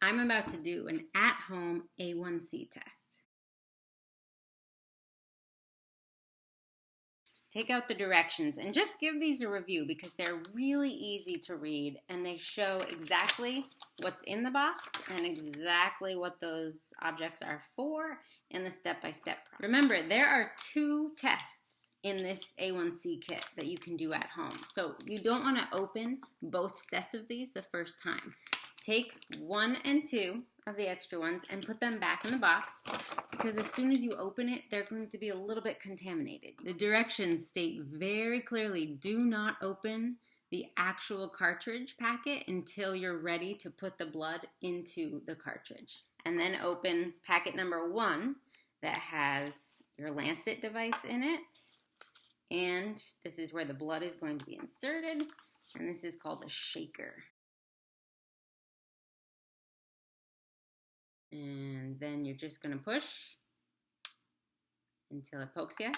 I'm about to do an at-home A1c test. Take out the directions and just give these a review because they're really easy to read and they show exactly what's in the box and exactly what those objects are for and the step-by-step process. Remember, there are 2 tests in this A1c kit that you can do at home. So you don't want to open both sets of these the first time. Take 1 and 2 of the extra ones and put them back in the box because as soon as you open it, they're going to be a little bit contaminated. The directions state very clearly, do not open the actual cartridge packet until you're ready to put the blood into the cartridge. And then open packet number 1 that has your lancet device in it. And this is where the blood is going to be inserted. And this is called a shaker. And then you're just going to push until it pokes you.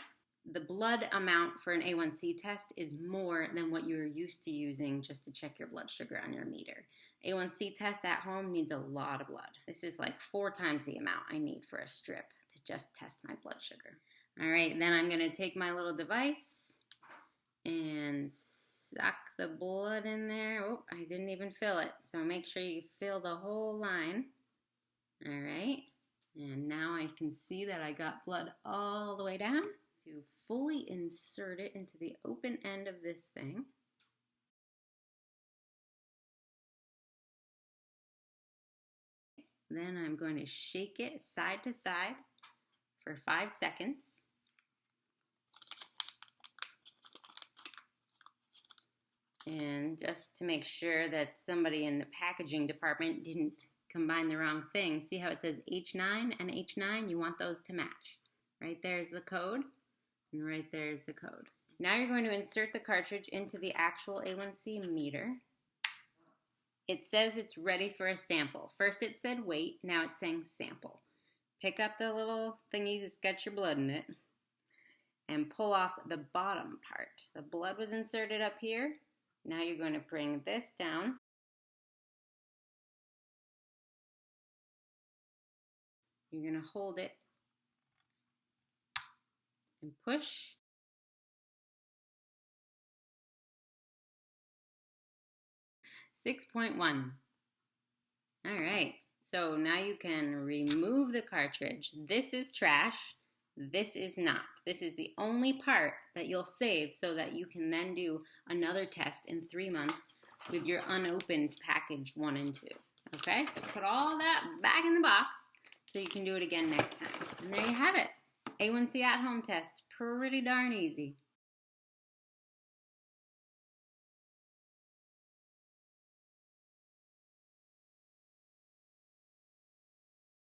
The blood amount for an A1c test is more than what you're used to using just to check your blood sugar on your meter. A1c test at home needs a lot of blood. This is like 4 times the amount I need for a strip to just test my blood sugar. All right, then I'm going to take my little device and suck the blood in there. Oh, I didn't even fill it. So make sure you fill the whole line. All right, and now I can see that I got blood all the way down. To fully insert it into the open end of this thing. Then I'm going to shake it side to side for 5 seconds. And just to make sure that somebody in the packaging department didn't combine the wrong thing. See how it says H9 and H9? You want those to match. Right there's the code, and right there's the code. Now you're going to insert the cartridge into the actual A1c meter. It says it's ready for a sample. First it said wait, now it's saying sample. Pick up the little thingy that's got your blood in it and pull off the bottom part. The blood was inserted up here. Now you're going to bring this down. You're going to hold it and push. .1. All right, so now you can remove the cartridge. This is trash. This is not. This is the only part that you'll save so that you can then do another test in 3 months with your unopened package 1 and 2. Okay, so put all that back in the box so you can do it again next time. And there you have it. A1c at-home test. Pretty darn easy.